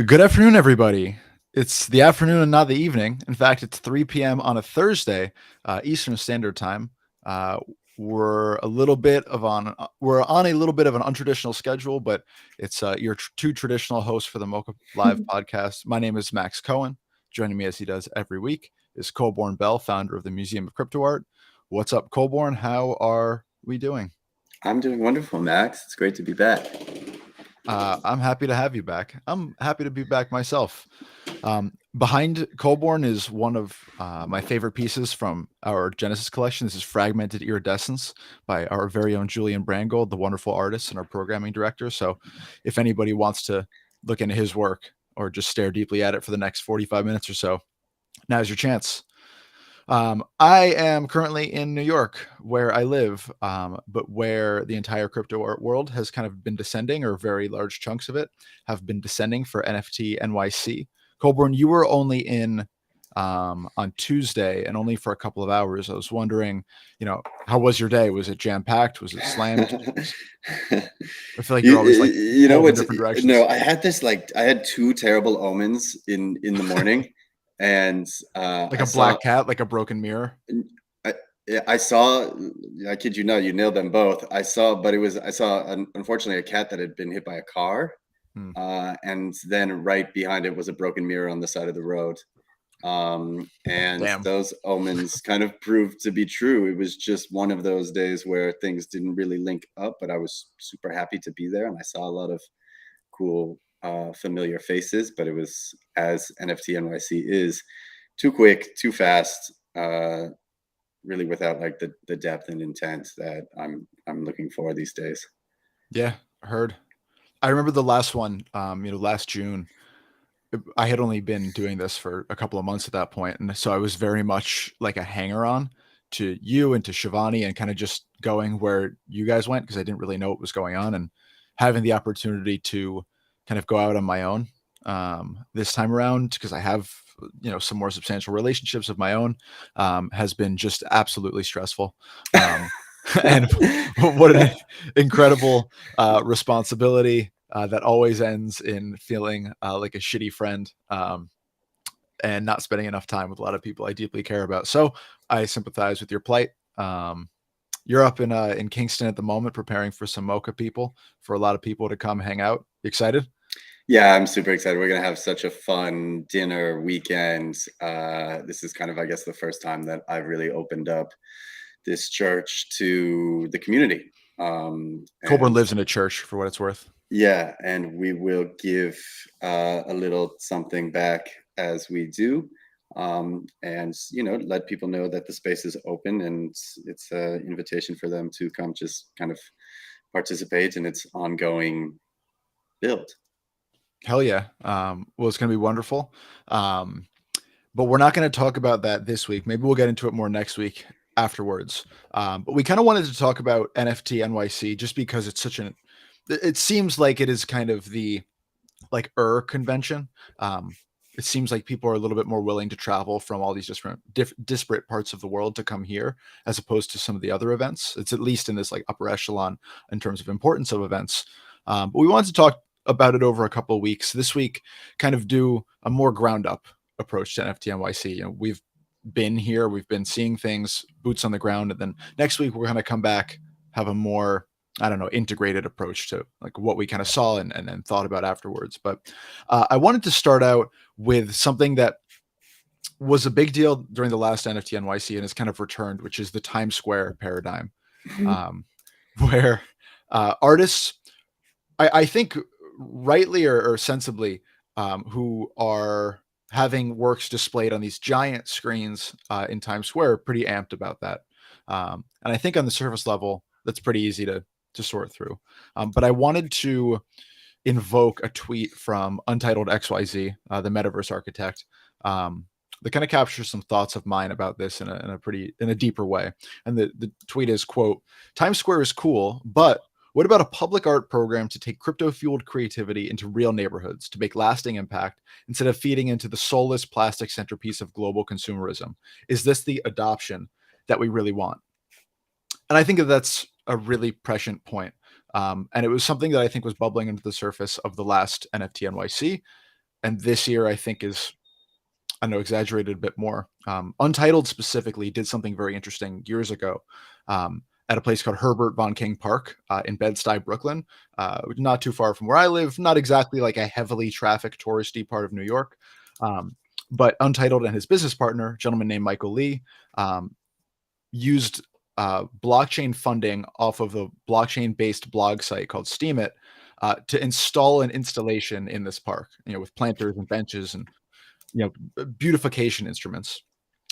Good afternoon, everybody. It's the afternoon and not the evening. In fact, it's 3 p.m. on a Thursday, Eastern Standard Time. Uh, we're on a little bit of an untraditional schedule, but it's your two traditional hosts for the Mocha Live podcast. My name is Max Cohen. Joining me as he does every week is Colborne Bell, founder of the Museum of Crypto Art. What's up, Colborne? How are we doing? I'm doing wonderful, Max. It's great to be back. I'm happy to have you back. I'm happy to be back myself. Behind Colborne is one of my favorite pieces from our Genesis collection. This is Fragmented Iridescence by our very own Julian Brangold, the wonderful artist and our programming director. So if anybody wants to look into his work or just stare deeply at it for the next 45 minutes or so, now's your chance. I am currently in New York, where I live, but where the entire crypto art world has kind of been descending, or very large chunks of it have been descending for NFT NYC. Colborne, you were only in on Tuesday and only for a couple of hours. I was wondering, how was your day? Was it jam packed? Was it slammed? I feel like You, you're always like you know pulled in what's different directions. no? I had two terrible omens in the morning, and Like a black cat, like a broken mirror. I, I saw. I kid you not, you nailed them both. I saw unfortunately a cat that had been hit by a car, Hmm. and then right behind it was a broken mirror on the side of the road. And Damn. those omens kind of proved to be true. It was just one of those days where things didn't really link up, but I was super happy to be there, and I saw a lot of cool, familiar faces. But it was, as NFT NYC is, too quick, too fast, really without like the depth and intent that I'm looking for these days. Yeah, heard. I remember the last one, last June. I had only been doing this for a couple of months at that point, and so I was very much like a hanger-on to you and to Shivani, and kind of just going where you guys went because I didn't really know what was going on, and having the opportunity to kind of go out on my own this time around because I have some more substantial relationships of my own has been just absolutely stressful. And what an incredible responsibility that always ends in feeling like a shitty friend and not spending enough time with a lot of people I deeply care about. So I sympathize with your plight. You're up in Kingston at the moment, preparing for some Mocha people, for a lot of people to come hang out. You excited? Yeah, I'm super excited. We're gonna have such a fun dinner weekend. This is kind of, I guess, the first time that I've really opened up this church to the community. Colborne And lives in a church, for what it's worth. yeah, and we will give a little something back as we do, and let people know that the space is open, and it's an invitation for them to come just kind of participate in its ongoing build. Hell yeah. Well, it's going to be wonderful. But we're not going to talk about that this week. Maybe we'll get into it more next week afterwards. But we kind of wanted to talk about NFT NYC just because it's it seems like it is kind of the convention. It seems like people are a little bit more willing to travel from all these disparate parts of the world to come here as opposed to some of the other events. It's at least in this like upper echelon in terms of importance of events. But we wanted to talk about it over a couple of weeks. This week, kind of do a more ground up approach to NFT NYC. We've been here, we've been seeing things, boots on the ground, and then next week we're going to come back, have a more integrated approach to like what we kind of saw and then thought about afterwards. But I wanted to start out with something that was a big deal during the last NFT NYC and has kind of returned, which is the Times Square paradigm, where artists, I think rightly or sensibly, who are having works displayed on these giant screens in Times Square, are pretty amped about that. And I think on the surface level, that's pretty easy to sort through. But I wanted to invoke a tweet from Untitled XYZ, the metaverse architect, that kind of captures some thoughts of mine about this in a deeper way. And the tweet is, quote, "Times Square is cool, but what about a public art program to take crypto-fueled creativity into real neighborhoods to make lasting impact instead of feeding into the soulless plastic centerpiece of global consumerism? Is this the adoption that we really want?" And I think that's a really prescient point. And it was something that I think was bubbling into the surface of the last NFT NYC. and this year I think is, I know, exaggerated a bit more. Untitled specifically did something very interesting years ago, at a place called Herbert von King Park in Bed-Stuy, Brooklyn, not too far from where I live. Not exactly like a heavily trafficked touristy part of New York, um, but Untitled and his business partner, a gentleman named Michael Lee, um, used blockchain funding off of a blockchain-based blog site called Steemit to install an installation in this park, with planters and benches and beautification instruments.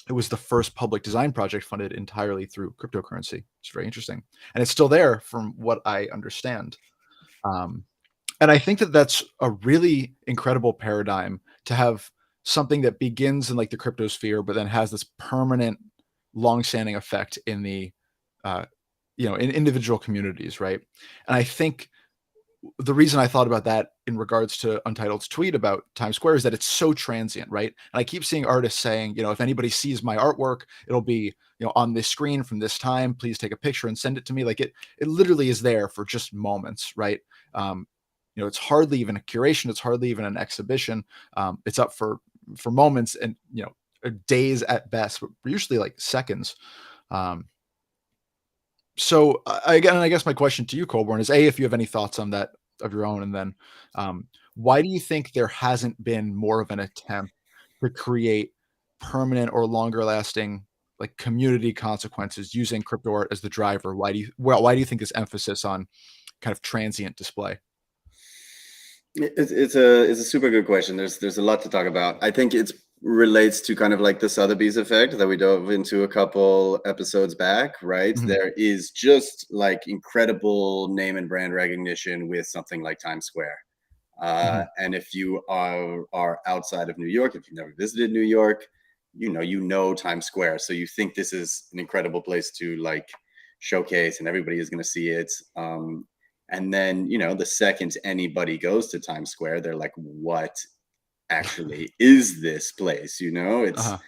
It was the first public design project funded entirely through cryptocurrency. It's very interesting, and it's still there, from what I understand. Um, and I think that that's a really incredible paradigm to have something that begins in like the crypto sphere, but then has this permanent, long-standing effect in the, uh, in individual communities, right? And I think the reason I thought about that in regards to Untitled's tweet about Times Square is that it's so transient, right? And I keep seeing artists saying, if anybody sees my artwork, it'll be, on this screen from this time. Please take a picture and send it to me. Like it literally is there for just moments, right? Um, it's hardly even a curation. It's hardly even an exhibition. It's up for moments and days at best, but usually like seconds. Um, so again, I guess my question to you, Colborne, is if you have any thoughts on that of your own, and then why do you think there hasn't been more of an attempt to create permanent or longer lasting like community consequences using crypto art as the driver? Why do you think this emphasis on kind of transient display? It's a super good question. There's a lot to talk about. I think it relates to kind of like the Sotheby's effect that we dove into a couple episodes back, right? Mhm, There is just like incredible name and brand recognition with something like Times Square. mhm, And if you are outside of New York, if you've never visited New York, you know Times Square, so you think this is an incredible place to like showcase, and everybody is going to see it. And then the second anybody goes to Times Square, they're like, "What actually is this place?" uh-huh,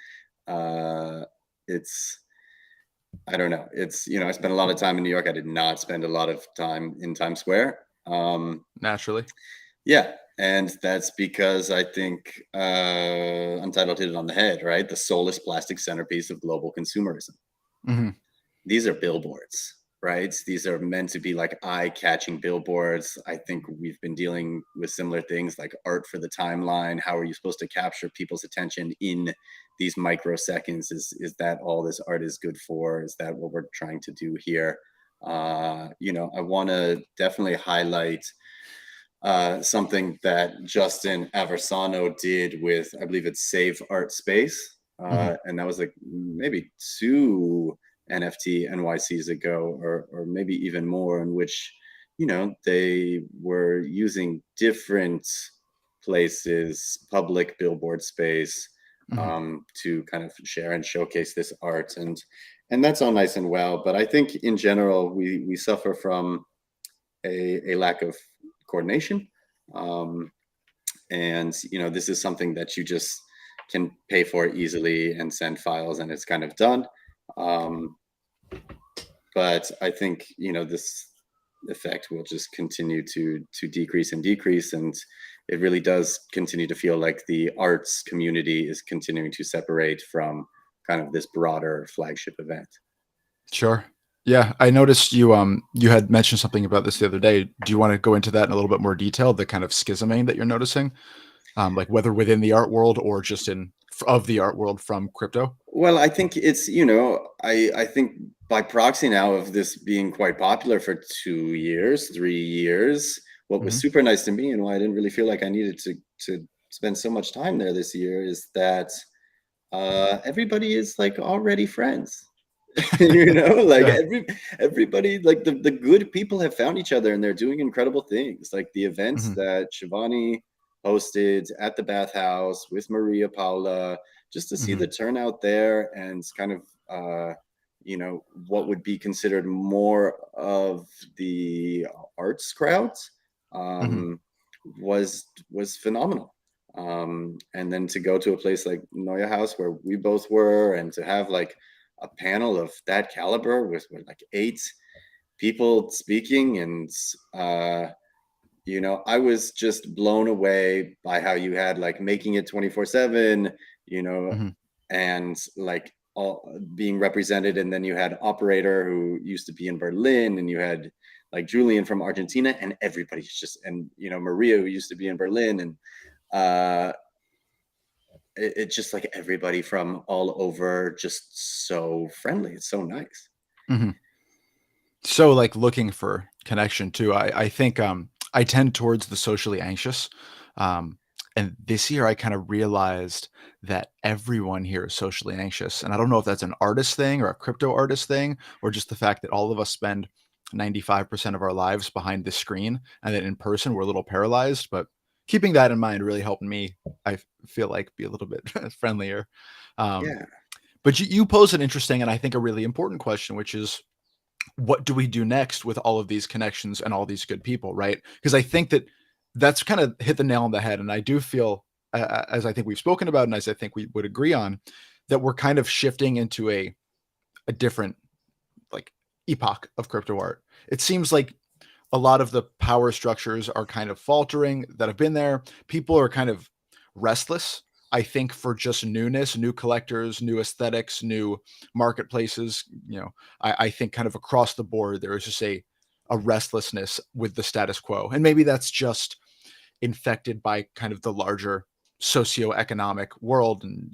Uh, it's I don't know. I spent a lot of time in New York. I did not spend a lot of time in Times Square. naturally. Yeah, and that's because I think Untitled hit it on the head, right? The soulless plastic centerpiece of global consumerism. Mhm, These are billboards, right? These are meant to be like eye-catching billboards. I think we've been dealing with similar things like art for the timeline. How are you supposed to capture people's attention in these microseconds? Is that all this art is good for? Is that what we're trying to do here? I want to definitely highlight something that Justin Aversano did with, I believe it's Save Art Space. mhm, And that was like maybe two NFT NYCs ago, or maybe even more, in which, they were using different places, public billboard space, mhm. to kind of share and showcase this art. And that's all nice and well. But I think in general, we suffer from a lack of coordination. Um, and this is something that you just can pay for easily and send files, and it's kind of done. Um, but I think this effect will just continue to decrease and decrease, and it really does continue to feel like the arts community is continuing to separate from kind of this broader flagship event. Sure. Yeah, I noticed you had mentioned something about this the other day. Do you want to go into that in a little bit more detail, the kind of schisming that you're noticing? Like whether within the art world or just of the art world from crypto? Well, I think it's, I think by proxy now of this being quite popular for 2 years, 3 years, what was Mhm. super nice to me and why I didn't really feel like I needed to spend so much time there this year is that everybody is like already friends. Like Yeah. everybody, like the good people have found each other and they're doing incredible things. Like the events Mhm, that Shivani hosted at the bathhouse with Maria Paula, just to see the mhm, turnout there and kind of what would be considered more of the arts crowd, mhm, um, was phenomenal. And then to go to a place like Neue House where we both were, and to have like a panel of that caliber with like 8 people speaking, and You know, I was just blown away by how you had like making it 24/7, you know, Hmm. and like all being represented. And then you had Operator who used to be in Berlin, and you had like Julian from Argentina, and everybody's just, and you know, Maria who used to be in Berlin, and uh it's just like everybody from all over, just so friendly. It's so nice. Hmm. So like looking for connection too. I think I tend towards the socially anxious. Um and this year I kind of realized that everyone here is socially anxious. And I don't know if that's an artist thing or a crypto artist thing or just the fact that all of us spend 95% of our lives behind the screen and that in person we're a little paralyzed, but keeping that in mind really helped me, I feel like, be a little bit friendlier. Um Yeah. but you pose an interesting and I think a really important question, which is what do we do next with all of these connections and all these good people, right? Because I think that that's kind of hit the nail on the head. And I do feel, as I think we've spoken about, and as I think we would agree on, that we're kind of shifting into a different like epoch of crypto art. It seems like a lot of the power structures are kind of faltering that have been there. People are kind of restless, I think, for just newness, new collectors, new aesthetics, new marketplaces. I think kind of across the board, there is just a restlessness with the status quo. And maybe that's just infected by kind of the larger socioeconomic world and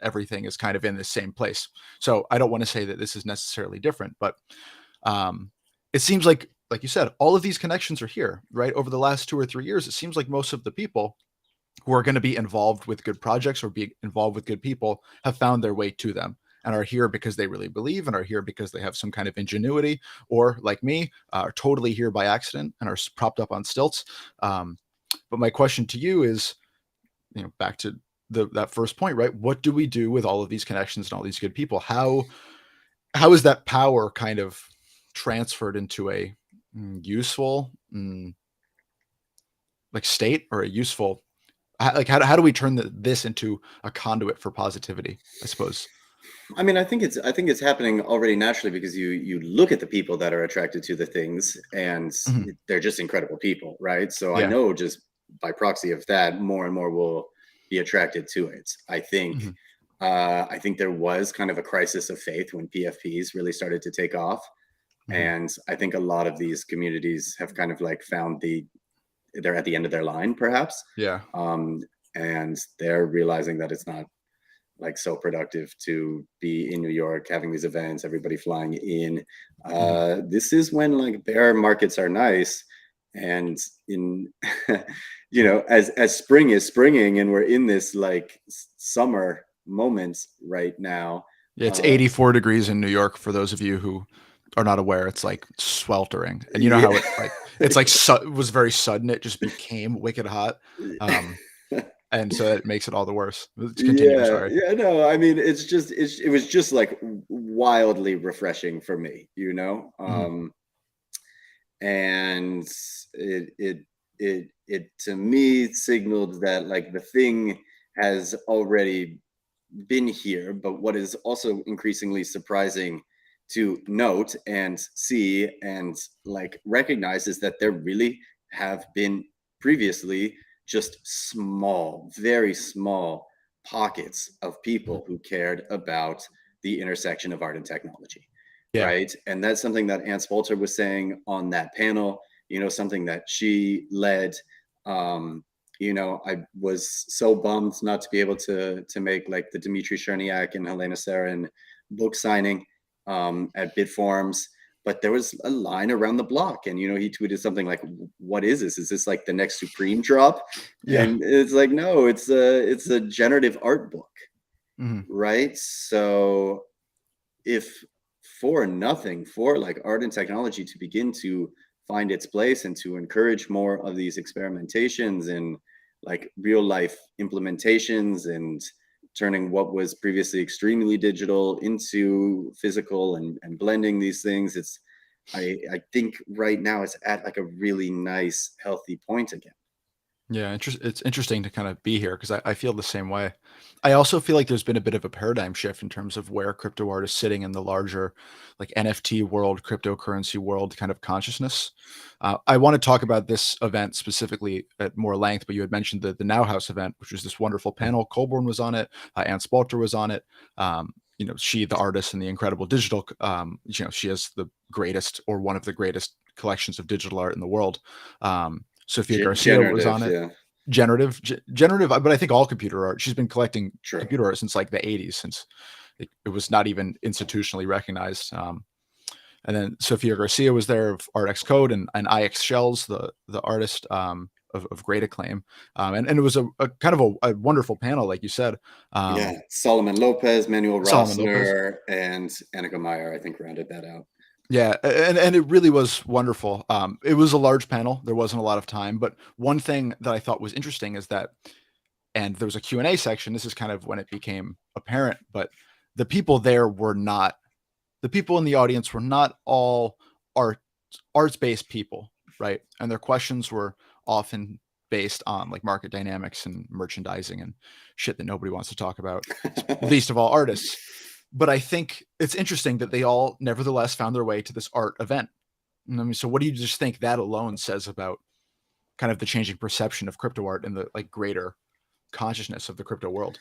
everything is kind of in the same place. So I don't want to say that this is necessarily different, but um, it seems like you said, all of these connections are here, right? Over the last 2 or 3 years, it seems like most of the people who are going to be involved with good projects or be involved with good people have found their way to them and are here because they really believe and are here because they have some kind of ingenuity or like me are totally here by accident and are propped up on stilts. But my question to you is, back to that first point, right? What do we do with all of these connections and all these good people? How is that power kind of transferred into a useful like state or a useful like how do we turn this into a conduit for positivity, I suppose? I mean, I think it's happening already naturally, because you look at the people that are attracted to the things, and Mhm. they're just incredible people, right? So I Yeah. know just by proxy of that, more and more will be attracted to it. Mhm. I think there was kind of a crisis of faith when PFPs really started to take off, Mhm. and I think a lot of these communities have kind of like found they're at the end of their line, perhaps, Yeah. um, and they're realizing that it's not like so productive to be in New York having these events, everybody flying in. Mhm. This is when like bear markets are nice, and in you know, as spring is springing and we're in this like summer moment right now. Yeah, it's Uh, 84 degrees in New York for those of you who are not aware. It's like sweltering. And you know how yeah. it like it's like it was very sudden, it just became wicked hot. Um and so it makes it all the worse. Let's continue, Yeah, sorry. yeah, no, I mean, it was just like wildly refreshing for me, you know? Mhm. And it to me signaled that like the thing has already been here. But what is also increasingly surprising to note and see and like recognize is that there really have been previously just small, very small pockets of Mhm. people who cared about the intersection of art and technology, Yeah. right? And that's something that Ann Spolter was saying on that panel, you know, something that she led. Um, you know, I was so bummed not to be able to make like the Dmitry Cherniak and Helena Sarin book signing at Bitforms. But there was a line around the block, and you know, he tweeted something like, "What is this? Is this like the next Supreme drop?" Yeah. And it's like, no, it's a generative art book, Mhm. right? So if for nothing, for like art and technology to begin to find its place and to encourage more of these experimentations and like real life implementations and turning what was previously extremely digital into physical, and blending these things, it's I think right now it's at like a really nice healthy point again. Yeah, it's interesting to kind of be here because I feel the same way. I also feel like there's been a bit of a paradigm shift in terms of where crypto art is sitting in the larger, like NFT world, cryptocurrency world kind of consciousness. I want to talk about this event specifically at more length, but you had mentioned the Now House event, which was this wonderful panel. Colborne was on it, Ann Spalter was on it. She, the artist, and the incredible digital. She has the greatest or one of the greatest collections of digital art in the world. Sophia Garcia was on Generative, it. yeah, Generative, but I think all computer art. She's been collecting true. computer art since like the 80s, since it was not even institutionally recognized. And then Sophia Garcia was there of Art X Code, and IX Shells, the artist of great acclaim. And it was a kind of a wonderful panel, like you said. Yeah, Solomon Lopez, Manuel Solomon Lopez. Rossner, and Annika Meyer, I think, rounded that out. Yeah, and it really was wonderful. It was a large panel. There wasn't a lot of time, but one thing that I thought was interesting is that, and there was a Q&A section. This is kind of when it became apparent, but the people there were not, the people in the audience were not all art arts-based people, right? And their questions were often based on like market dynamics and merchandising and shit that nobody wants to talk about, least of all artists. But I think it's interesting that they all nevertheless found their way to this art event. I mean, so what do you just think that alone says about kind of the changing perception of crypto art in the like greater consciousness of the crypto world?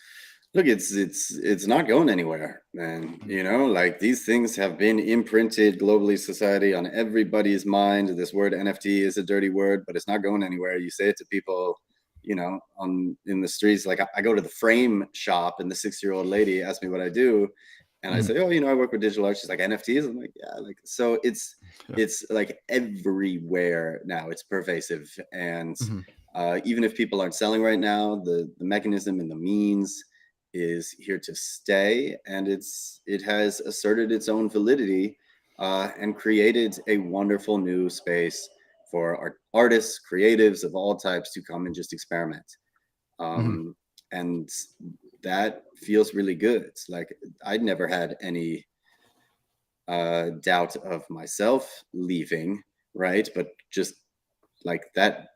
Look, it's not going anywhere, man. You know, like these things have been imprinted globally, society, on everybody's mind. This word NFT is a dirty word, but it's not going anywhere. You say it to people, on in the streets. Like I go to the frame shop, and the 60-year-old lady asks me what I do, and I Mhm. say, oh, I work with digital art. She's like, NFTs. I'm like, yeah, like so. Yeah. It's like everywhere now. It's pervasive, and Mhm. even if people aren't selling right now, the mechanism and the means is here to stay, and it has asserted its own validity, and created a wonderful new space for artists, creatives of all types to come and just experiment. Mhm. And that feels really good. Like I'd never had any doubt of myself leaving, right? But just like that,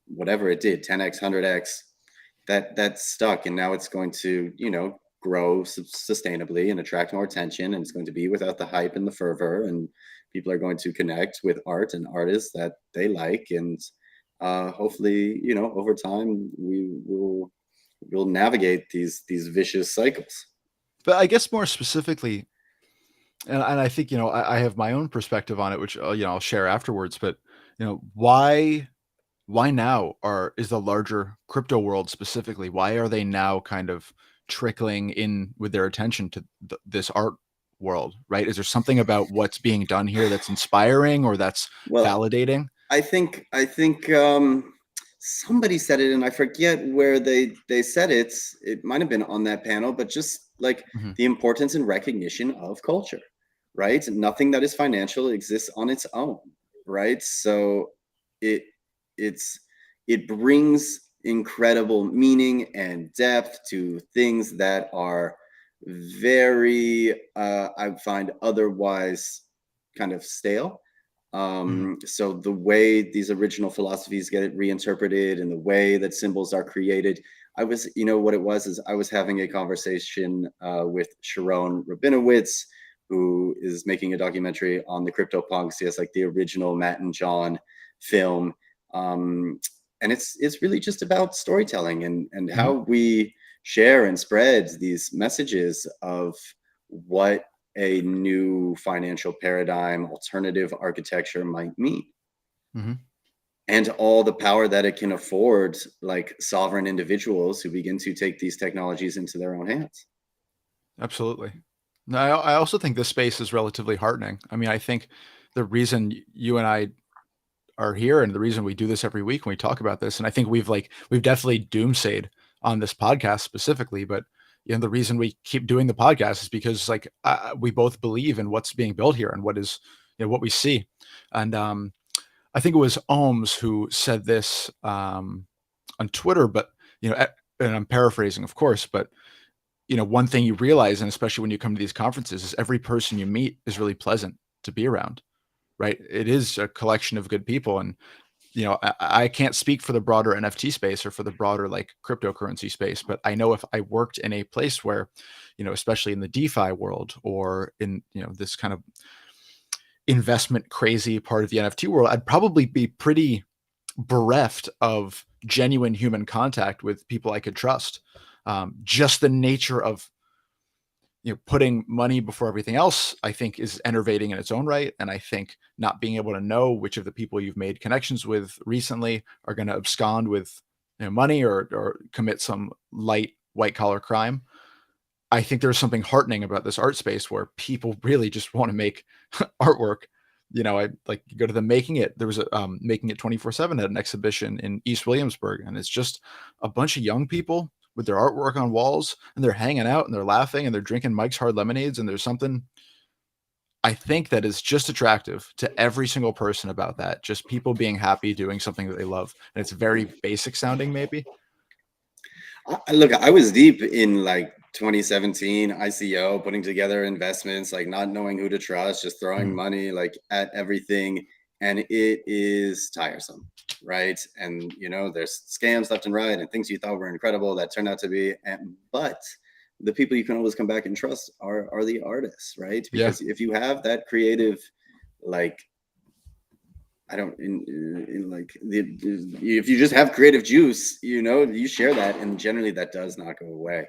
whatever it did, 10x, 100x, that stuck, and now it's going to grow sustainably and attract more attention, and it's going to be without the hype and the fervor, and people are going to connect with art and artists that they like, and hopefully over time we'll navigate these vicious cycles. But I guess more specifically, and I think I have my own perspective on it, which I'll share afterwards. But why now is the larger crypto world specifically, why are they now kind of trickling in with their attention to this art world, right? Is there something about what's being done here that's inspiring or that's Well, validating? I think somebody said it, and I forget where they said it. It might have been on that panel, but just like Mhm. the importance and recognition of culture, right? Nothing that is financial exists on its own, right? So it it's it brings incredible meaning and depth to things that are very I find otherwise kind of stale. Mhm. So the way these original philosophies get reinterpreted and the way that symbols are created, what it was is I was having a conversation with Sharon Rabinowitz, who is making a documentary on the CryptoPunks. Yes, like the original Matt and John film, um, and it's really just about storytelling and Mhm. how we share and spread these messages of what a new financial paradigm, alternative architecture might mean, Mhm. and all the power that it can afford, like sovereign individuals who begin to take these technologies into their own hands. Absolutely. No, I also think this space is relatively heartening. I mean, I think the reason you and I are here and the reason we do this every week when we talk about this, and I think we've definitely doomsayed on this podcast specifically, but the reason we keep doing the podcast is because like we both believe in what's being built here and what is what we see. And I think it was Ohms who said this on Twitter, but and I'm paraphrasing, of course, but one thing you realize, and especially when you come to these conferences, is every person you meet is really pleasant to be around, right? It is a collection of good people, and I can't speak for the broader NFT space or for the broader like cryptocurrency space, but I know if I worked in a place where, especially in the DeFi world or in, this kind of investment crazy part of the NFT world, I'd probably be pretty bereft of genuine human contact with people I could trust. Just the nature of putting money before everything else, I think is enervating in its own right. And I think not being able to know which of the people you've made connections with recently are going to abscond with money or commit some light white collar crime. I think there's something heartening about this art space where people really just want to make artwork. I like go to the Making It. There was a Making It 24/7 at an exhibition in East Williamsburg, and it's just a bunch of young people with their artwork on walls, and they're hanging out and they're laughing and they're drinking Mike's Hard Lemonades. And there's something I think that is just attractive to every single person about that. Just people being happy doing something that they love, and it's very basic sounding, maybe. Look, I was deep in like 2017 ICO, putting together investments, like not knowing who to trust, just throwing Mhm. money like at everything. And it is tiresome, right? And there's scams left and right and things you thought were incredible that turned out to be. But the people you can always come back and trust are the artists, right? Yeah, Because if you have that creative, like I don't in like if you just have creative juice, you share that, and generally that does not go away.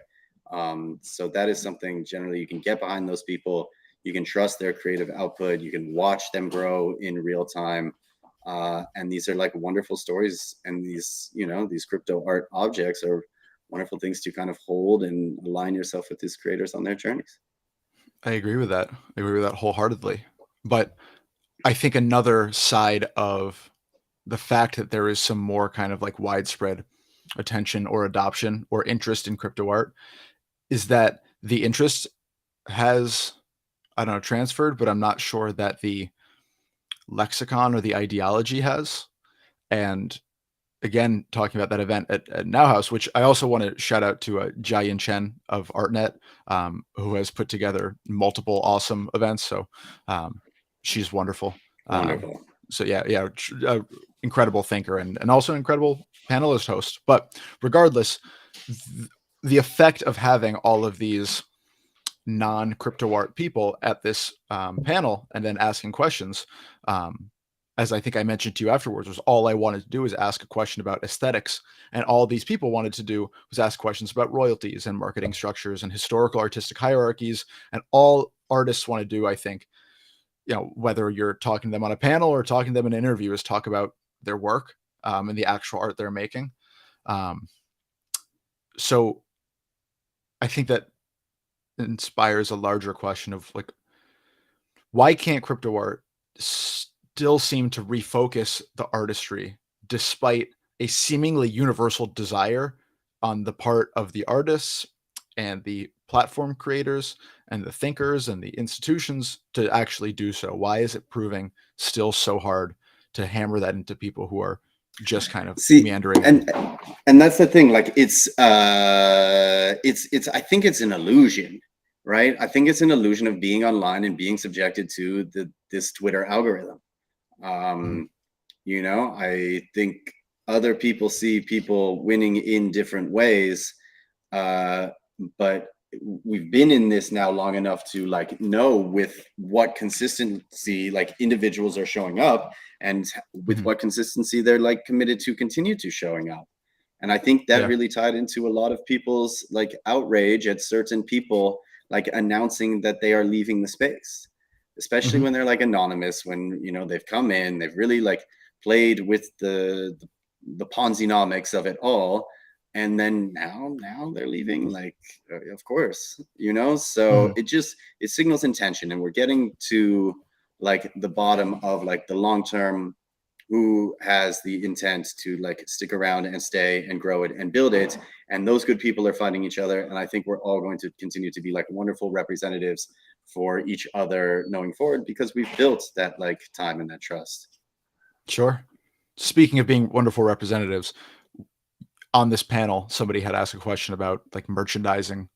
So that is something generally you can get behind those people. You can trust their creative output. You can watch them grow in real time. And these are like wonderful stories. And these crypto art objects are wonderful things to kind of hold and align yourself with these creators on their journeys. I agree with that. I agree with that wholeheartedly. But I think another side of the fact that there is some more kind of like widespread attention or adoption or interest in crypto art is that the interest has, I don't know, transferred, but I'm not sure that the lexicon or the ideology has. And again, talking about that event at Now House, which I also want to shout out to Jiayin Chen of ArtNet, who has put together multiple awesome events. So she's wonderful. Wonderful. So yeah, incredible thinker and also an incredible panelist host. But regardless, the effect of having all of these non-crypto art people at this panel and then asking questions, as I think I mentioned to you afterwards, was all I wanted to do was ask a question about aesthetics. And all these people wanted to do was ask questions about royalties and marketing structures and historical artistic hierarchies. And all artists want to do, I think, whether you're talking to them on a panel or talking to them in an interview, is talk about their work and the actual art they're making. So I think that inspires a larger question of like, why can't crypto art still seem to refocus the artistry despite a seemingly universal desire on the part of the artists and the platform creators and the thinkers and the institutions to actually do so? Why is it proving still so hard to hammer that into people who are just kind of See, meandering in? and that's the thing. Like it's I think it's an illusion, right? I think it's an illusion of being online and being subjected to this Twitter algorithm. Mhm. Um, I think other people see people winning in different ways, uh, but we've been in this now long enough to like know with what consistency like individuals are showing up and with Mhm. what consistency they're like committed to continue to showing up. And I think that Yeah. really tied into a lot of people's like outrage at certain people like announcing that they are leaving the space, especially Mhm. when they're like anonymous, when they've come in, they've really like played with the Ponzi-nomics of it all, and then now they're leaving, like of course, so Mhm. it signals intention, and we're getting to like the bottom of like the long term, who has the intent to like stick around and stay and grow it and build it. And those good people are finding each other, and I think we're all going to continue to be like wonderful representatives for each other knowing forward, because we've built that like time and that trust. Sure. Speaking of being wonderful representatives, on this panel, somebody had asked a question about like merchandising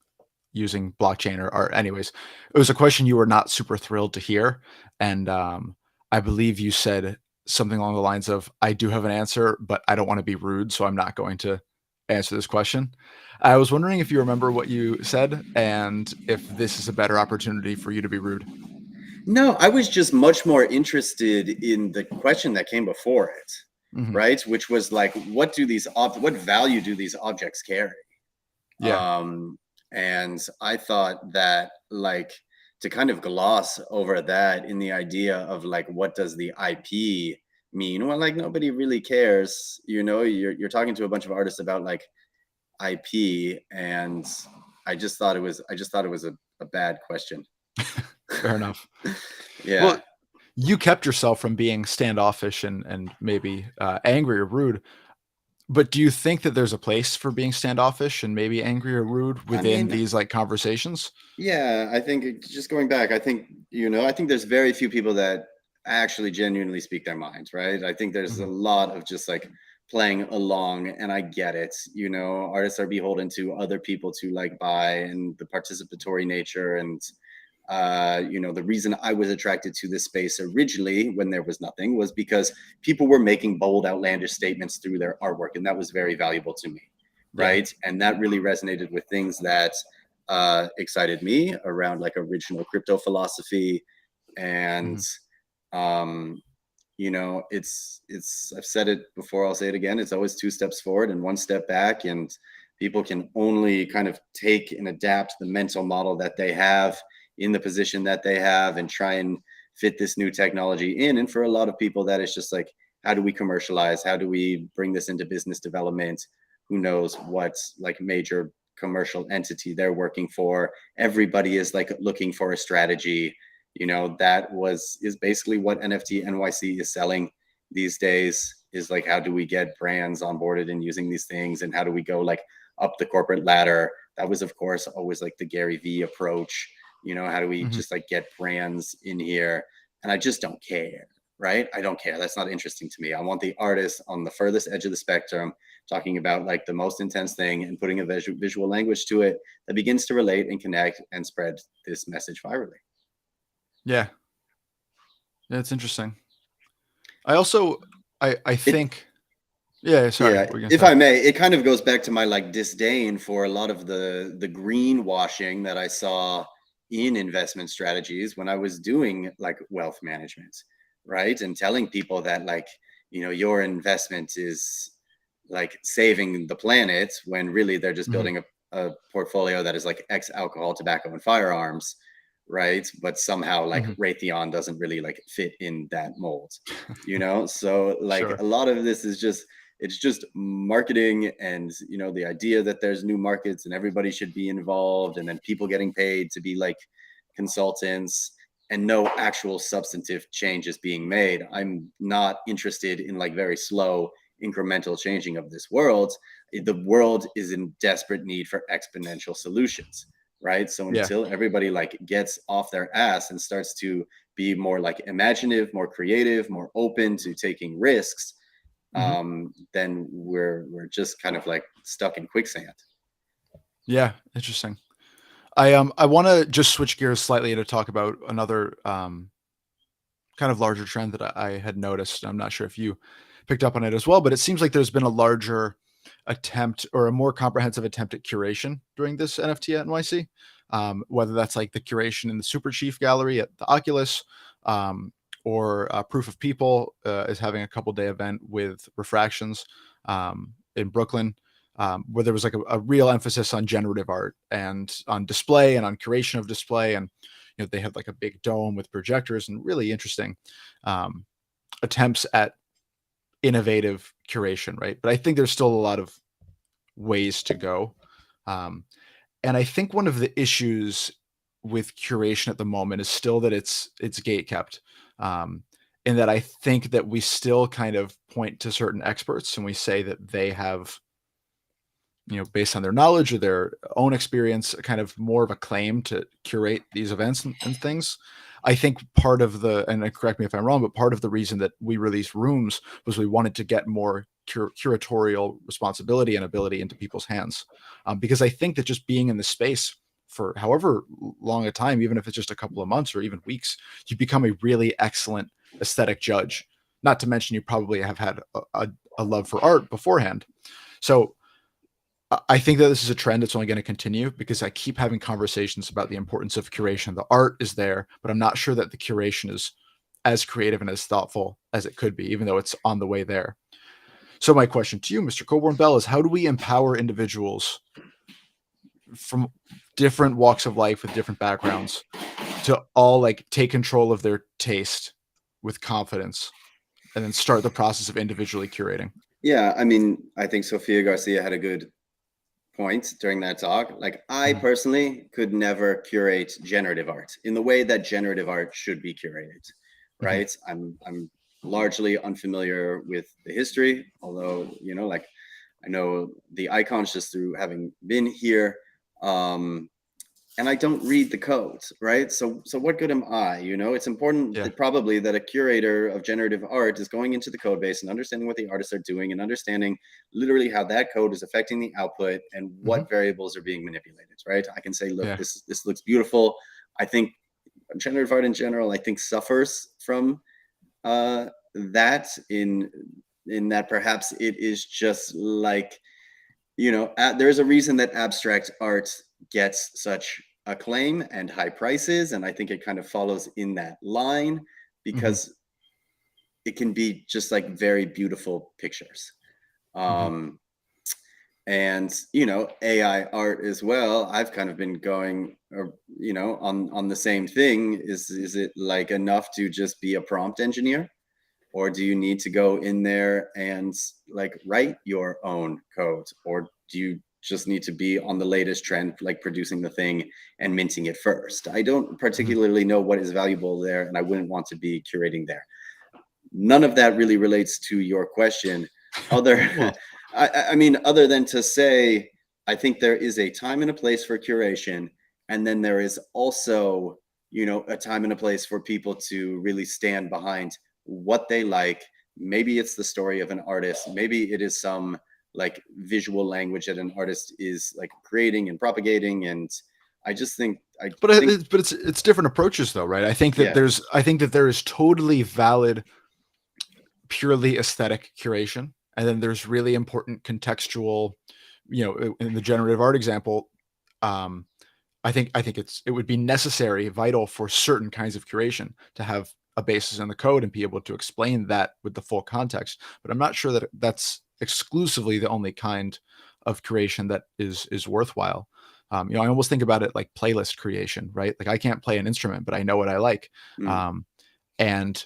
using blockchain or anyways, it was a question you were not super thrilled to hear. And I believe you said something along the lines of, I do have an answer, but I don't want to be rude, so I'm not going to answer this question. I was wondering if you remember what you said and if this is a better opportunity for you to be rude. No, I was just much more interested in the question that came before it, Hmm. right? Which was like, what value do these objects carry? Yeah. Um, and I thought that like to kind of gloss over that in the idea of like what does the IP mean? Well, like nobody really cares. You're talking to a bunch of artists about like IP, and I just thought it was a bad question. Fair enough. Well, Yeah. you kept yourself from being standoffish and maybe angry or rude. But do you think that there's a place for being standoffish and maybe angry or rude I within mean, these like conversations? yeah, I think just going back, I think there's very few people that actually genuinely speak their minds, right? I think there's a Mhm. lot of just like playing along, and I get it. Artists are beholden to other people to like buy, and the participatory nature, and the reason I was attracted to this space originally when there was nothing was because people were making bold, outlandish statements through their artwork, and that was very valuable to me, Yeah. right? And that really resonated with things that excited me around like original crypto philosophy, and Mhm. um, it's I've said it before, I'll say it again. It's always two steps forward and one step back, and people can only kind of take and adapt the mental model that they have in the position that they have and try and fit this new technology in. And for a lot of people, that is just like, how do we commercialize? How do we bring this into business development? Who knows what like major commercial entity they're working for? Everybody is like looking for a strategy. That is basically what NFT NYC is selling these days, is like, how do we get brands onboarded and using these things, and how do we go like up the corporate ladder? That was of course always like the Gary V approach. How do we Mhm. just like get brands in here? And I just don't care, right? I don't care. That's not interesting to me. I want the artist on the furthest edge of the spectrum talking about like the most intense thing and putting a visual language to it that begins to relate and connect and spread this message virally. Yeah. That's interesting. I also I It think yeah, sorry, Yeah, what were you gonna if say? I may, it kind of goes back to my like disdain for a lot of the greenwashing that I saw in investment strategies when I was doing like wealth management, right? And telling people that like, your investment is like saving the planet, when really they're just Mhm. building a portfolio that is like X alcohol, tobacco, and firearms, right? But somehow like Mhm. Raytheon doesn't really like fit in that mold, So like Sure. a lot of this is just, it's just marketing, and the idea that there's new markets and everybody should be involved, and then people getting paid to be like consultants, and no actual substantive change is being made. I'm not interested in like very slow incremental changing of this world. The world is in desperate need for exponential solutions, right? So Yeah. until everybody like gets off their ass and starts to be more like imaginative, more creative, more open to taking risks, Mhm. then we're just kind of like stuck in quicksand. Yeah, interesting. I wanna just switch gears slightly to talk about another, kind of larger trend that I had noticed. I'm not sure if you picked up on it as well, but it seems like there's been a larger attempt or a more comprehensive attempt at curation during this NFT at NYC. Whether that's like the curation in the Super Chief Gallery at the Oculus, um, or Proof of People is having a couple day event with Refractions in Brooklyn, where there was like a real emphasis on generative art and on display and on curation of display. And they had like a big dome with projectors and really interesting um, attempts at innovative curation, right? But I think there's still a lot of ways to go. Um, and I think one of the issues with curation at the moment is still that it's gate kept. Um, and that I think that we still kind of point to certain experts and we say that they have, based on their knowledge or their own experience, kind of more of a claim to curate these events and things. I think part of and correct me if I'm wrong, but part of the reason that we released rooms was we wanted to get more curatorial responsibility and ability into people's hands. Because I think that just being in the space for however long a time, even if it's just a couple of months or even weeks, you become a really excellent aesthetic judge Not to mention you probably have had a love for art beforehand. So I think that this is a trend that's only going to continue because I keep having conversations about the importance of curation. The art is there, but I'm not sure that the curation is as creative and as thoughtful as it could be, even though it's on the way there. So my question to you, Mr. Coburn Bell, is how do we empower individuals from different walks of life with different backgrounds to all like take control of their taste with confidence and then start the process of individually curating? Yeah, I mean, I think Sofia Garcia had a good point during that talk. Like, I Mhm. personally could never curate generative art in the way that generative art should be curated, Mhm. right? I'm largely unfamiliar with the history, although, you know, like I know the icons just through having been here. Um, and I don't read the codes, right? So what good am I? You know, it's important Yeah. that probably that a curator of generative art is going into the code base and understanding what the artists are doing and understanding literally how that code is affecting the output and Mhm. what variables are being manipulated, right? I can say, look, Yeah. this looks beautiful. I think generative art in general, I think suffers from that in that perhaps it is just like, you know, there's a reason that abstract art gets such acclaim and high prices, and I think it kind of follows in that line Mhm. because it can be just like very beautiful pictures. Mhm. um and you know, AI art as well, I've kind of been going, or you know, on the same thing. Is it like enough to just be a prompt engineer, or do you need to go in there and like write your own code, or do you just need to be on the latest trend, like producing the thing and minting it first? I don't Mhm. particularly know what is valuable there, and I wouldn't want to be curating there. None of that really relates to your question, other Well, I mean, other than to say, I think there is a time and a place for curation, and then there is also, you know, a time and a place for people to really stand behind what they like. Maybe it's the story of an artist, maybe it is some like visual language that an artist is like creating and propagating. And I but think it's different approaches though, right? yeah. I think that there is totally valid purely aesthetic curation, and then there's really important contextual, you know, in the generative art example, um I think it would be necessary, vital for certain kinds of curation to have a basis in the code and be able to explain that with the full context. But I'm not sure that that's exclusively the only kind of curation that is worthwhile. You know, I almost think about it like playlist creation, right? Like I can't play an instrument, but I know what I like, Mm, um, and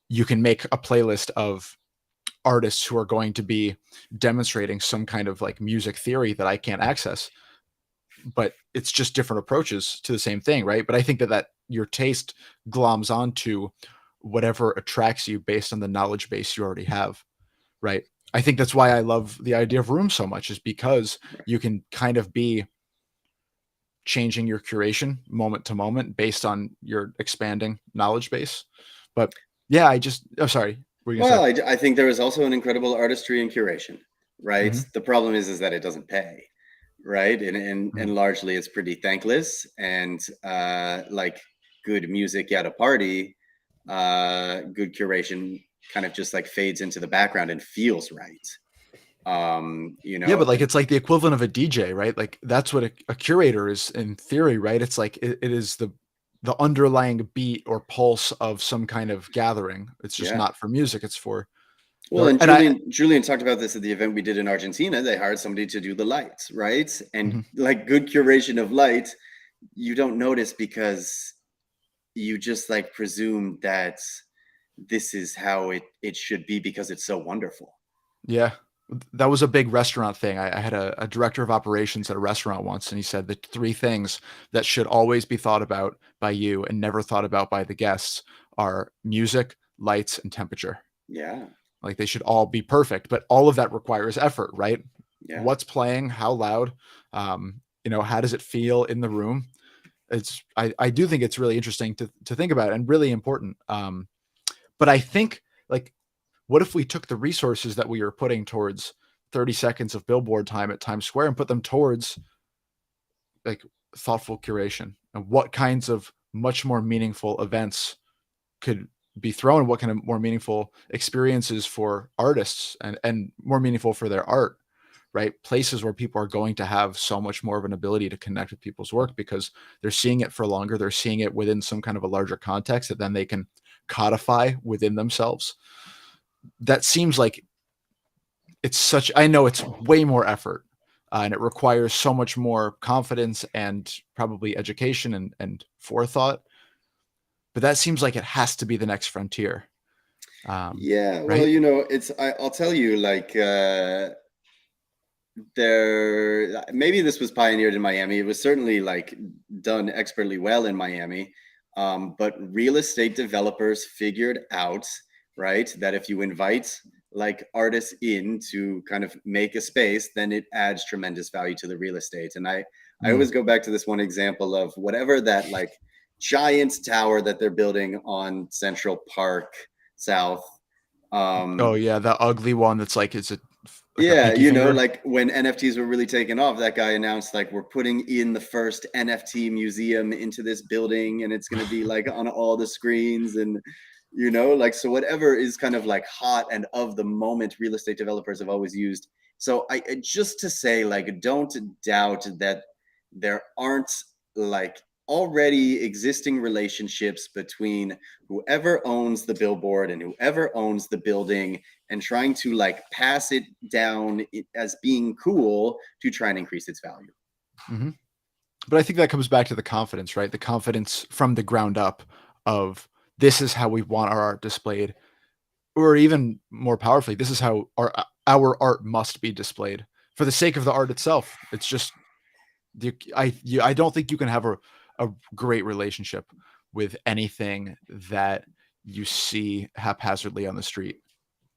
you can make a playlist of artists who are going to be demonstrating some kind of like music theory that I can't access, but it's just different approaches to the same thing, right? But I think that your taste gloms onto whatever attracts you based on the knowledge base you already have, right? I think that's why I love the idea of rooms so much, is because right. you can kind of be changing your curation moment to moment based on your expanding knowledge base. But yeah, I'm sorry, what were you gonna Well, say? I think there is also an incredible artistry in curation, right? Mm-hmm. The problem is that it doesn't pay, right? And largely it's pretty thankless. And like good music at a party, good curation kind of just like fades into the background and feels right. You Yeah, know, but like it's like the equivalent of a DJ, right? Like that's what a curator is in theory, right? It's like it is the underlying beat or pulse of some kind of gathering. It's just yeah. not for music; it's for Well, the and and I. Julian talked about this at the event we did in Argentina. They hired somebody to do the lights, right? And Mhm. like good curation of light, you don't notice because you just like presume that this is how it should be because it's so wonderful. Yeah, that was a big restaurant thing. I had a director of operations at a restaurant once, and he said the three things that should always be thought about by you and never thought about by the guests are music, lights, and temperature. Yeah, Like they should all be perfect, but all of that requires effort, right? yeah, What's playing, how loud, you know, how does it feel in the room? I do think it's really interesting to think about and really important. But I think like, what if we took the resources that we are putting towards 30 seconds of billboard time at Times Square and put them towards like thoughtful curation, and what kinds of much more meaningful events could be thrown, what kind of more meaningful experiences for artists and more meaningful for their art, right? Places where people are going to have so much more of an ability to connect with people's work because they're seeing it for longer. They're seeing it within some kind of a larger context that then they can codify within themselves. That seems like it's such, I know it's way more effort, and it requires so much more confidence and probably education and forethought. But that seems like it has to be the next frontier, Yeah, well, right? I'll tell you, like, there maybe this was pioneered in Miami. It was certainly like done expertly well in Miami. But real estate developers figured out, right, that if you invite like artists in to kind of make a space, then it adds tremendous value to the real estate. And I Mm. always go back to this one example of whatever that like giant tower that they're building on Central Park South. Oh Um, yeah, the ugly one that's like it's a like a yeah, pinky finger. like when NFTs were really taking off, that guy announced like we're putting in the first NFT museum into this building and it's going to be like on all the screens and like so whatever is kind of like hot and of the moment real estate developers have always used. So just to say like don't doubt that there aren't like already existing relationships between whoever owns the billboard and whoever owns the building and trying to like pass it down as being cool to try and increase its value. Hmm. But I think that comes back to the confidence, right? The confidence from the ground up of this is how we want our art displayed, or even more powerfully, this is how our art must be displayed for the sake of the art itself. It's just I don't think you can have a great relationship with anything that you see haphazardly on the street.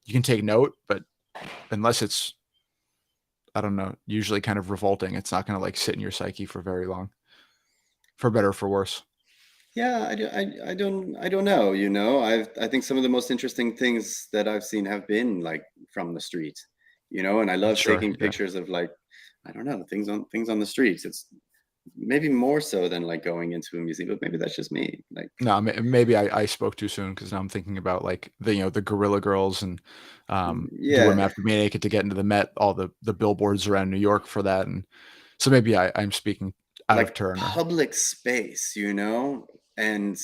You can take note, but unless it's, I don't know, usually kind of revolting, it's not going to like sit in your psyche for very long, for better or for worse. Yeah, I don't know. I think some of the most interesting things that I've seen have been like from the street. And I love Sure. taking Yeah. pictures of like, I don't know, things on the streets. It's maybe more so than like going into a museum, but maybe that's just me. Like, No, maybe I spoke too soon because now I'm thinking about like the Gorilla Girls and Do Women yeah, Have to Be Naked to get into the Met, all the billboards around New York for that, and so maybe I'm speaking out of like turn. Or public space, and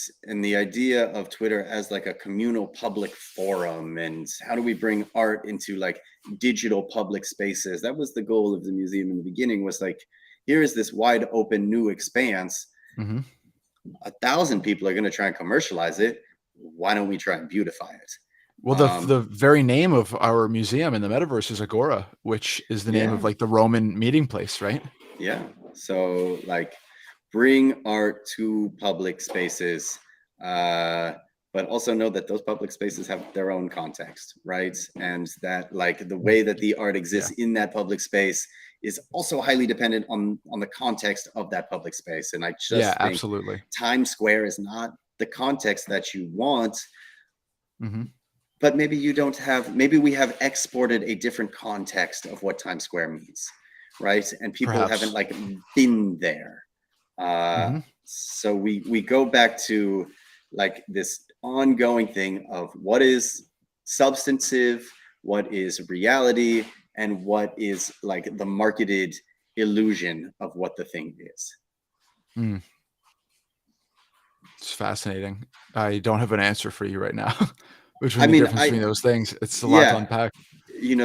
the idea of Twitter as like a communal public forum, and how do we bring art into like digital public spaces? That was the goal of the museum in the beginning, was like, here is this wide open new expanse. Mhm. 1,000 people are going to try and commercialize it. Why don't we try and beautify it? Well, the very name of our museum in the metaverse is Agora, which is the name Yeah, of like the Roman meeting place, right? yeah. So like bring art to public spaces, uh, but also know that those public spaces have their own context, right? And that like the way that the art Yeah. exists in that public space is also highly dependent on the context of that public space. And I Yeah, just think absolutely. Times Square is not the context that you want, Mhm. but maybe you don't have, maybe we have exported a different context of what Times Square means, right? And people haven't Perhaps. like been there. uh, Mhm. so we go back to like this ongoing thing of what is substantive, what is reality, and what is like the marketed illusion of what the thing is. Mm. It's fascinating. I don't have an answer for you right now between I the mean, difference between those things. It's a lot to yeah, unpack.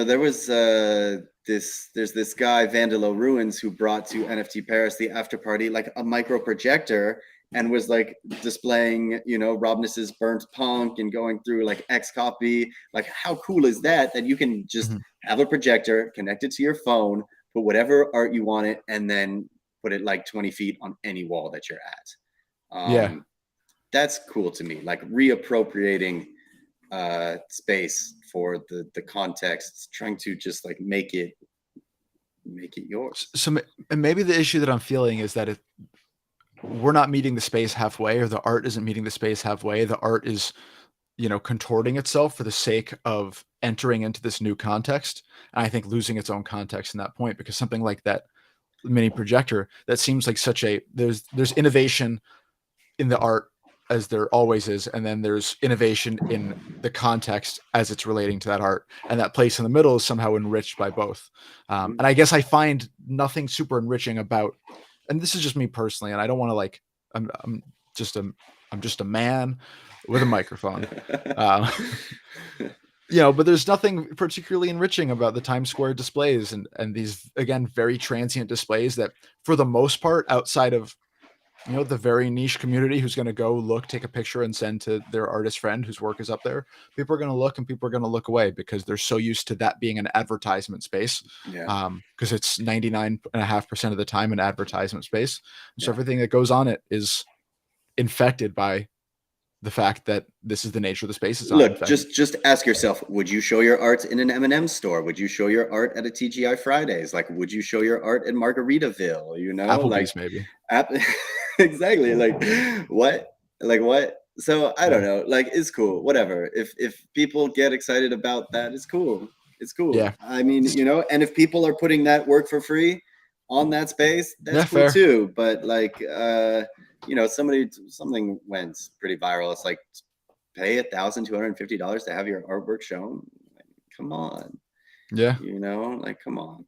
there was there's this guy Vandalo Ruins who brought to NFT Paris the after party like a micro projector and was like displaying Robness's Burnt Punk and going through like X copy. Like how cool is that you can just Mhm. have a projector connected to your phone, put whatever art you want it, and then put it like 20 feet on any wall that you're at. Yeah. That's cool to me, like reappropriating space for the context, trying to just like make it yours. So and maybe the issue that I'm feeling is that we're not meeting the space halfway, or the art isn't meeting the space halfway. The art is, contorting itself for the sake of entering into this new context. And I think losing its own context in that point, because something like that mini projector, that seems like such a there's innovation in the art as there always is, and then there's innovation in the context as it's relating to that art, and that place in the middle is somehow enriched by both. Mhm. And I guess I find nothing super enriching about, and this is just me personally, and I don't want to like, I'm just a I'm just a man with a microphone. Uh, but there's nothing particularly enriching about the Times Square displays and these, again, very transient displays that, for the most part, outside of the very niche community who's going to go look, take a picture, and send to their artist friend whose work is up there, people are going to look and people are going to look away because they're so used to that being an advertisement space. Yeah. Because it's 99.5% of the time an advertisement space. So Yeah. everything that goes on it is infected by the fact that this is the nature of the space. It's not Look, infected. just ask yourself, would you show your art in an M&M store? Would you show your art at a TGI Fridays? Like, would you show your art in Margaritaville? Applebee's, maybe. Exactly. Like what? Like what? So I don't know. Like, it's cool. Whatever. If people get excited about that, it's cool. It's cool. Yeah. I mean, and if people are putting that work for free on that space, that's cool fair. too. But like something went pretty viral. It's like, pay $1,250 to have your artwork shown. Like, come on. Yeah. Like, come on.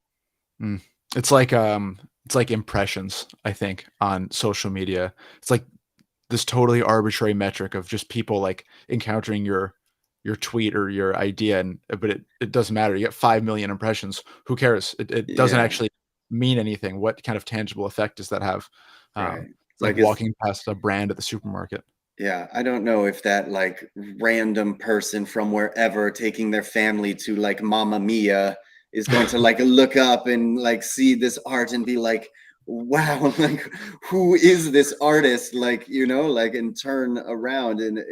It's like impressions, I think, on social media. It's like this totally arbitrary metric of just people like encountering your tweet or your idea, but it doesn't matter. You get 5 million impressions. Who cares? It doesn't actually mean anything. What kind of tangible effect does that have? Right. It's like walking past a brand at the supermarket. Yeah, I don't know if that like random person from wherever taking their family to like Mamma Mia is going to like look up and like see this art and be like, wow, like who is this artist? Like, like, and turn around, and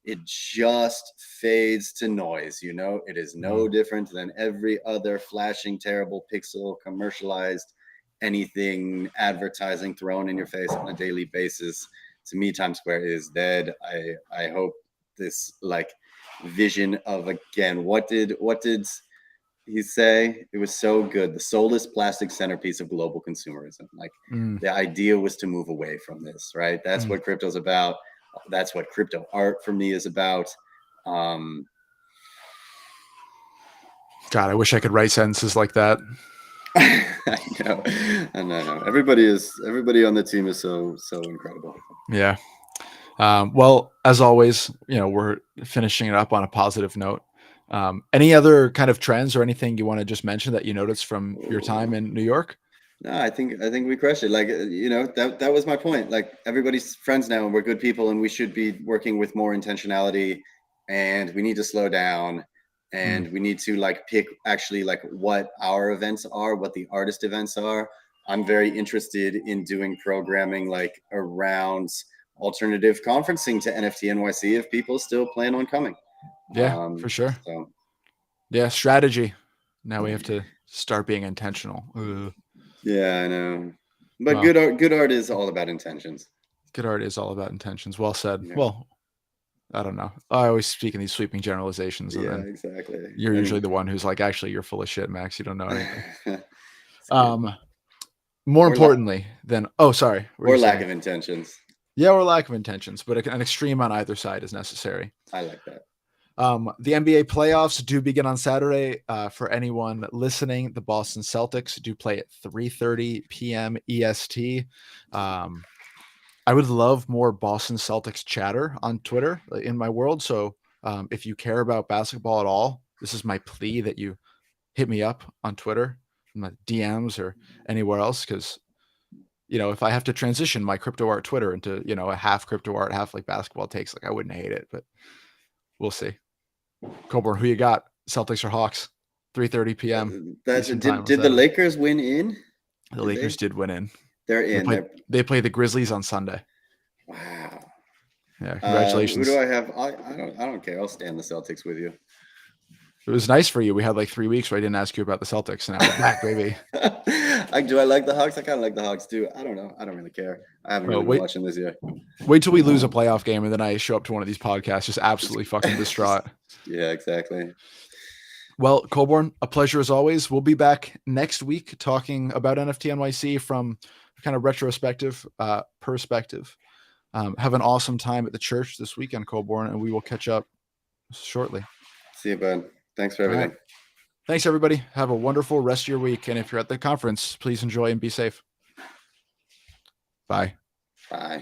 it just fades to noise. It is no different than every other flashing, terrible pixel commercialized anything advertising thrown in your face on a daily basis. To me, Times Square is dead. I hope this like vision of, again, what did he say? It was so good. The soulless plastic centerpiece of global consumerism. Like the idea was to move away from this, right? That's what crypto's about. That's what crypto art for me is about. God, I wish I could write sentences like that. I know. Everybody on the team is so incredible. Yeah. Well, as always, we're finishing it up on a positive note. Any other kind of trends or anything you want to just mention that you noticed from your time in New York? No, I think we crushed it. Like, that was my point. Like, everybody's friends now and we're good people and we should be working with more intentionality, and we need to slow down, and we need to like pick actually like what our events are, what the artist events are. I'm very interested in doing programming like around alternative conferencing to NFT NYC if people still plan on coming. Yeah, for sure. So yeah, strategy. Now we have to start being intentional. Ugh. Yeah, I know. But good art is all about intentions. Good art is all about intentions. Well said. Yeah. Well, I don't know. I always speak in these sweeping generalizations. And then exactly. You're usually the one who's like, actually, you're full of shit, Max. You don't know anything. More importantly than, sorry. Or lack of intentions. Yeah, or lack of intentions, but an extreme on either side is necessary. I like that. The NBA playoffs do begin on Saturday. For anyone listening, the Boston Celtics do play at 3:30 p.m. EST. I would love more Boston Celtics chatter on Twitter in my world. So if you care about basketball at all, this is my plea that you hit me up on Twitter, in my DMs or anywhere else. Because, if I have to transition my crypto art Twitter into, a half crypto art, half like basketball takes, like I wouldn't hate it, but we'll see. Coburn, who you got? Celtics or Hawks? 3:30 p.m. Did the Lakers win in? The Lakers did win in. They're in. They play the Grizzlies on Sunday. Wow. Yeah, congratulations. Who do I have? I don't care. I'll stand the Celtics with you. It was nice for you. We had like 3 weeks where I didn't ask you about the Celtics, and now we're back, baby. Do I like the Hawks? I kind of like the Hawks too. I don't know. I don't really care. I haven't really been watching this year. Wait till we lose a playoff game, and then I show up to one of these podcasts just absolutely fucking distraught. Yeah, exactly. Well, Coburn, a pleasure as always. We'll be back next week talking about NFT NYC from kind of retrospective perspective. Have an awesome time at the church this weekend, Colborne, and we will catch up shortly. See you, bud. Thanks for All right. everything. Thanks, everybody. Have a wonderful rest of your week. And if you're at the conference, please enjoy and be safe. Bye. Bye.